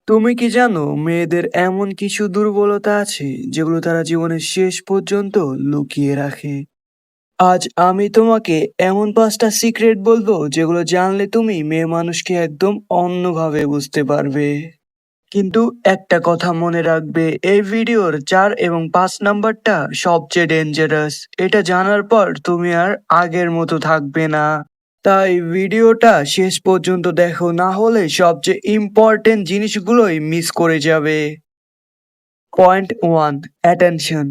তুমি কি জানো মেয়েদের এমন কিছু দুর্বলতা আছে যেগুলো তারা জীবনের শেষ পর্যন্ত লুকিয়ে রাখে? আজ আমি তোমাকে এমন 5টা সিক্রেট বলবো যেগুলো জানলে তুমি মেয়ে মানুষকে একদম অন্যভাবে বুঝতে পারবে। কিন্তু একটা কথা মনে রাখবে, এই ভিডিওর 4 এবং 5 নাম্বারটা সবচেয়ে ডেঞ্জারাস। এটা জানার পর তুমি আর আগের মতো থাকবে না। তাই ভিডিওটা শেষ পর্যন্ত দেখো, না হলে সবচেয়ে ইম্পর্টেন্ট জিনিসগুলোই মিস করে যাবে। Point 1, attention.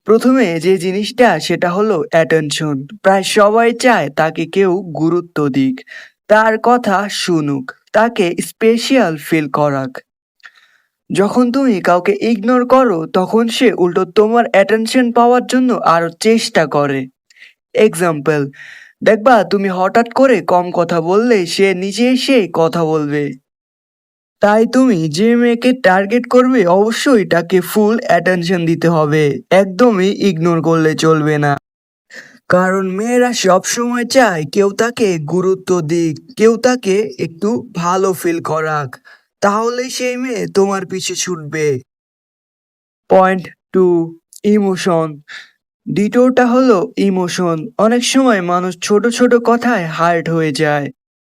প্রথমে যে জিনিসটা সেটা হলো অ্যাটেনশন। প্রায় সবাই চায় তাকে কেউ গুরুত্ব দিক, তার কথা শুনুক, তাকে স্পেশাল ফিল করাক। যখন তুমি কাউকে ইগনোর করো তখন সে উল্টো তোমার অ্যাটেনশন পাওয়ার জন্য আরো চেষ্টা করে। এক্সাম্পল, দেখবা তুমি হঠাৎ করে কম কথা বললে সে নিজে এসে কথা বলবে। তাই তুমি যে মেয়েকে টার্গেট করবে অবশ্যই তাকে ফুল অ্যাটেনশন দিতে হবে, একদমই ইগনোর করলে চলবে না। কারণ মেয়েরা সব সময় চায় কেউ তাকে গুরুত্ব দিক, কেউ তাকে একটু ভালো ফিল করাক, তাহলে সেই মেয়ে তোমার পিছে ছুটবে। Point 2, emotion. দ্বিতীয়টা হলো ইমোশন। অনেক সময় মানুষ ছোট ছোট কথায় হার্ট হয়ে যায়।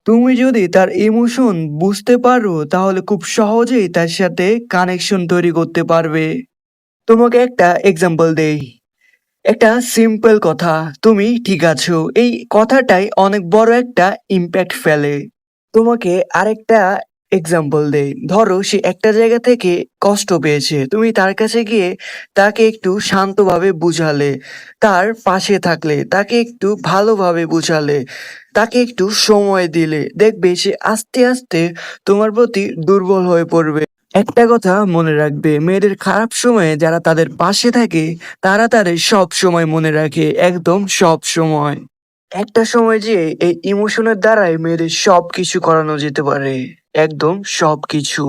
তুমি যদি তার ইমোশন বুঝতে পারো তাহলে খুব সহজেই তার সাথে কানেকশন তৈরি করতে পারবে। তোমাকে একটা এক্সাম্পল দেই, একটা সিম্পল কথা, তুমি ঠিক আছো, এই কথাটাই অনেক বড় একটা ইম্প্যাক্ট ফেলে। তোমাকে আরেকটা এক্সাম্পল দেই, ধরো সে একটা জায়গা থেকে কষ্ট পেয়েছে, তুমি তার কাছে গিয়ে তাকে একটু শান্তভাবে বুঝালে, তার পাশে থাকলে, তাকে একটু ভালোভাবে বুঝালে, তাকে একটু সময় দিলে, দেখবে সে আস্তে আস্তে তোমার প্রতি দুর্বল হয়ে পড়বে। একটা কথা মনে রাখবে, মেয়েদের খারাপ সময়ে যারা তাদের পাশে থাকে তারা তাদের সব সময় মনে রাখে, একদম সব সময়। একটা সময় যে এই ইমোশনের দ্বারাই মেয়েদের সবকিছু করানো যেতে পারে, একদম সবকিছু।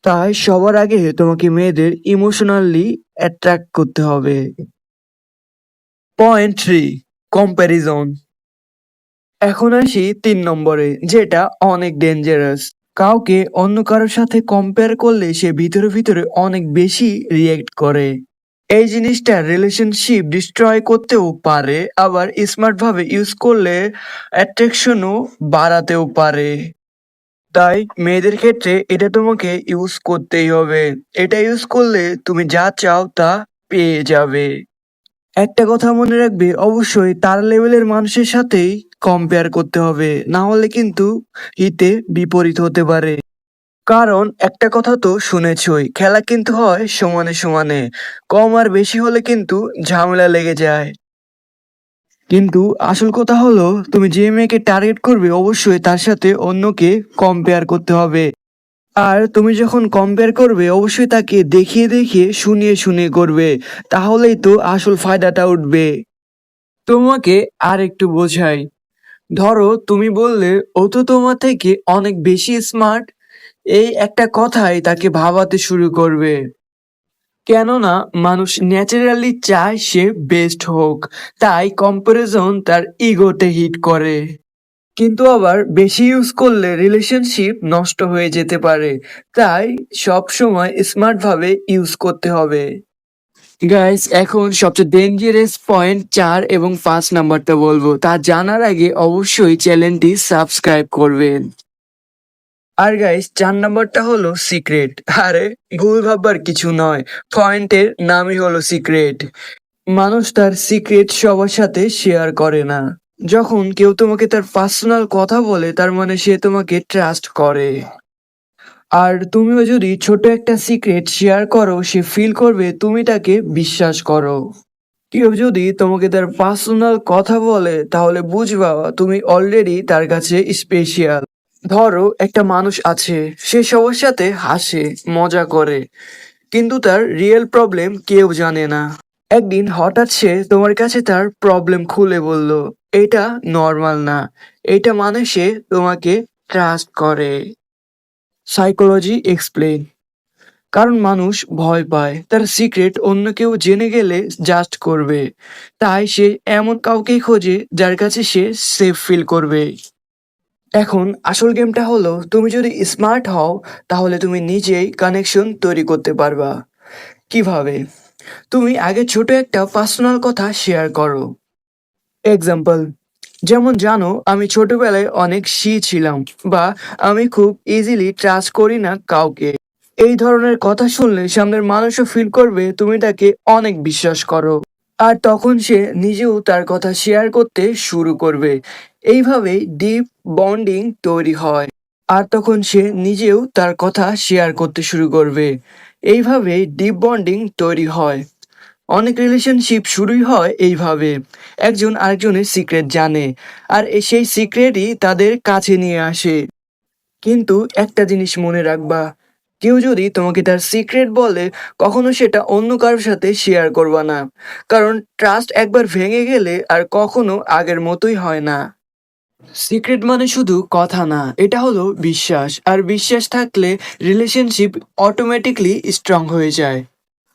তাই সবার আগে তোমাকে মেয়েদের ইমোশনালি অ্যাট্রাক্ট করতে হবে। Point 3, comparison. এখন আসি 3 নম্বরে, যেটা অনেক ডেঞ্জারাস। কাউকে অন্য কারোর সাথে কম্পেয়ার করলে সে ভিতরে ভিতরে অনেক বেশি রিয়েক্ট করে। এই জিনিসটা রিলেশনশিপ ডিস্ট্রয় করতেও পারে, আবার স্মার্ট ভাবে ইউজ করলে অ্যাট্রাকশনও বাড়াতেও পারে। তাই মেয়েদের ক্ষেত্রে এটা তোমাকে ইউজ করতেই হবে। এটা ইউজ করলে তুমি যা চাও তা পেয়ে যাবে। একটা কথা মনে রাখবে, অবশ্যই তার লেভেলের মানুষের সাথেই কম্পেয়ার করতে হবে, না হলে কিন্তু হিতে বিপরীত হতে পারে। কারণ একটা কথা তো শুনেছই, খেলা কিন্তু হয় সমানে সমানে, কম আর বেশি হলে কিন্তু ঝামেলা লেগে যায়। কিন্তু আসল কথা হলো, তুমি যে মেয়েকে টার্গেট করবে অবশ্যই তার সাথে অন্যকে কম্পেয়ার করতে হবে। আর তুমি যখন কম্পেয়ার করবে অবশ্যই তাকে দেখিয়ে দেখিয়ে শুনিয়ে শুনিয়ে করবে, তাহলেই তো আসল ফায়দাটা উঠবে। তোমাকে আর একটু বোঝাই, ধরো তুমি বললে ও তো তোমার থেকে অনেক বেশি স্মার্ট, এই একটা কথাই তাকে ভাবাতে শুরু করবে। কেননা মানুষ ন্যাচারালি চায় সে বেস্ট হোক, তাই কম্পারিজন তার ইগোতে হিট করে। কিন্তু আবার বেশি ইউজ করলে রিলেশনশিপ নষ্ট হয়ে যেতে পারে, তাই সব সময় স্মার্ট ভাবে ইউজ করতে হবে। গাইস, এখন সবচেয়ে ডেঞ্জারাস পয়েন্ট 4 এবং 5 নাম্বারটা বলবো, তা জানার আগে অবশ্যই চ্যানেলটি সাবস্ক্রাইব করবেন। আর গাইস, 4 নাম্বারটা হলো সিক্রেট। আরে ভুল ভাববার কিছু নয়, পয়েন্টের নামই হলো সিক্রেট। মানুষ তার সিক্রেট সবার সাথে শেয়ার করে না। যখন কেউ তোমাকে তার পার্সোনাল কথা বলে তার মানে সে তোমাকে ট্রাস্ট করে। আর তুমিও যদি ছোট একটা সিক্রেট শেয়ার করো সে ফিল করবে তুমি তাকে বিশ্বাস করো। কেউ যদি তোমাকে তার পার্সোনাল কথা বলে তাহলে বুঝবা তুমি অলরেডি তার কাছে স্পেশাল। ধরো একটা মানুষ আছে, সে সবার সাথে হাসে, মজা করে, কিন্তু তার রিয়েল প্রবলেম কেউ জানে না। একদিন হঠাৎ সে তোমার কাছে তার প্রবলেম খুলে বলল, এটা নর্মাল না, এটা মানে সে তোমাকে ট্রাস্ট করে। Psychology explain. কারণ মানুষ ভয় পায় তার সিক্রেট অন্য কেউ জেনে গেলে জাস্ট করবে, তাই সে এমন কাউকে খোঁজে যার কাছে সে সেফ ফিল করবে। এখন আসল গেমটা হলো, তুমি যদি স্মার্ট হও তাহলে তুমি নিজেই কানেকশন তৈরি করতে পারবা। কিভাবে? তুমি আগে ছোট একটা পার্সোনাল কথা শেয়ার করো। এক্সাম্পল, যেমন জানো আমি ছোটবেলায় অনেক শি ছিলাম, বা আমি খুব ইজিলি ট্রাস্ট করি না কাউকে। এই ধরনের কথা শুনলে সামনের মানুষও ফিল করবে তুমি তাকে অনেক বিশ্বাস করো, আর তখন সে নিজেও তার কথা শেয়ার করতে শুরু করবে। এইভাবেই ডিপ বন্ডিং তৈরি হয়, আর তখন সে নিজেও তার কথা শেয়ার করতে শুরু করবে। এইভাবেই ডিপ বন্ডিং তৈরি হয়। অনেক রিলেশনশিপ শুরুই হয় এইভাবে, একজন আরেকজনের সিক্রেট জানে, আর সেই সিক্রেটই তাদের কাছে নিয়ে আসে। কিন্তু একটা জিনিস মনে রাখবা, কেউ যদি তোমাকে তার সিক্রেট বলে, কখনো সেটা অন্য কারোর সাথে শেয়ার করবা না। কারণ ট্রাস্ট একবার ভেঙে গেলে আর কখনো আগের মতোই হয় না। সিক্রেট মানে শুধু কথা না, এটা হলো বিশ্বাস, আর বিশ্বাস থাকলে রিলেশনশিপ অটোমেটিকলি স্ট্রং হয়ে যায়।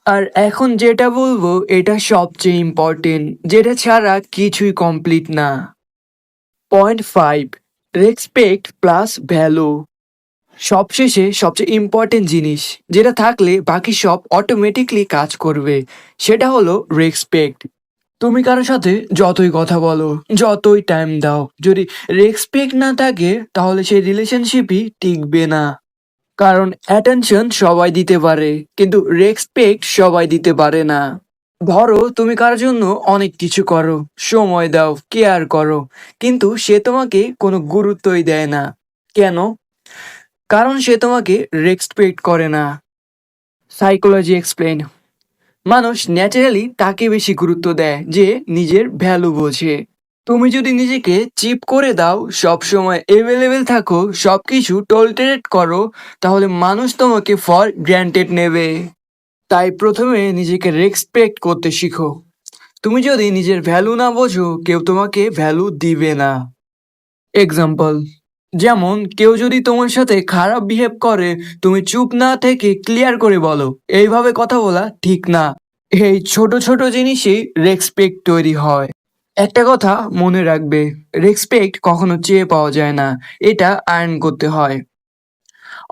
আর এখন যেটা বলবো এটা সবচেয়ে ইম্পর্টেন্ট, যেটা ছাড়া কিছুই কমপ্লিট না। Point 5, respect plus value. সবশেষে সবচেয়ে ইম্পর্টেন্ট জিনিস, যেটা থাকলে বাকি সব অটোমেটিকলি কাজ করবে, সেটা হলো রেসপেক্ট। তুমি কারোর সাথে যতই কথা বলো, যতই টাইম দাও, যদি রেসপেক্ট না থাকে তাহলে সেই রিলেশনশিপই টিকবে না। কারণ অ্যাটেনশন সবাই দিতে পারে, কিন্তু রেসপেক্ট সবাই দিতে পারে না। ধরো তুমি কারোর জন্য অনেক কিছু করো, সময় দাও, কেয়ার করো, কিন্তু সে তোমাকে কোনো গুরুত্বই দেয় না। কেন? কারণ সে তোমাকে রেসপেক্ট করে না। সাইকোলজি এক্সপ্লেন, মানুষ ন্যাচারালি তাকে বেশি গুরুত্ব দেয় যে নিজের ভ্যালু বোঝে। তুমি যদি নিজেকে চিপ করে দাও, সব সময় অ্যাভেলেবেল থাকো, সবকিছু টলারেট করো, তাহলে মানুষ তোমাকে ফর গ্র্যান্টেড নেবে। তাই প্রথমে নিজেকে রেসপেক্ট করতে শিখো। তুমি যদি নিজের ভ্যালু না বোঝো, কেউ তোমাকে ভ্যালু দিবে না। এক্সাম্পল, যেমন কেউ যদি তোমার সাথে খারাপ বিহেভ করে, তুমি চুপ না থেকে ক্লিয়ার করে বলো, এইভাবে কথা বলা ঠিক না। এই ছোট ছোট জিনিসেই রেসপেক্ট তৈরি হয়। একটা কথা মনে রাখবে, রেসপেক্ট কখনো চেয়ে পাওয়া যায় না, এটা আর্ন করতে হয়।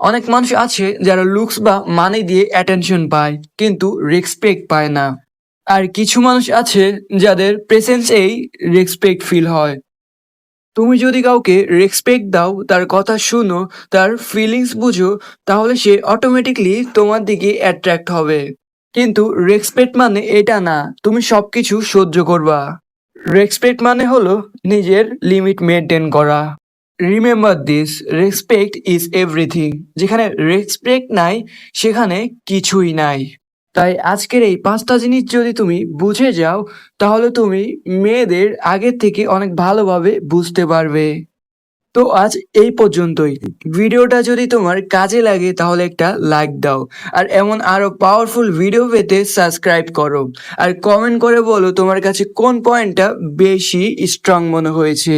অনেক মানুষ আছে যারা লুকস বা মানি দিয়ে অ্যাটেনশন পায়, কিন্তু রেসপেক্ট পায় না। আর কিছু মানুষ আছে যাদের প্রেজেন্সেই রেসপেক্ট ফিল হয়। তুমি যদি কাউকে রেসপেক্ট দাও, তার কথা শুনো, তার ফিলিংস বুঝো, তাহলে সে অটোমেটিকলি তোমার দিকে অ্যাট্রাক্ট হবে। কিন্তু রেসপেক্ট মানে এটা না তুমি সবকিছু সহ্য করবা। রেসপেক্ট মানে হলো নিজের লিমিট মেনটেন করা। Remember this, respect is everything. যেখানে রেসপেক্ট নাই, সেখানে কিছুই নাই। তাই আজকের এই 5টা জিনিস যদি তুমি বুঝে যাও, তাহলে তুমি মেয়েদের আগের থেকে অনেক ভালোভাবে বুঝতে পারবে। তো আজ এই পর্যন্তই। ভিডিওটা যদি তোমার কাজে লাগে তাহলে একটা লাইক দাও, আর এমন আরো পাওয়ারফুল ভিডিও পেতে সাবস্ক্রাইব করো, আর কমেন্ট করে বলো তোমার কাছে কোন পয়েন্টটা বেশি স্ট্রং মনে হয়েছে।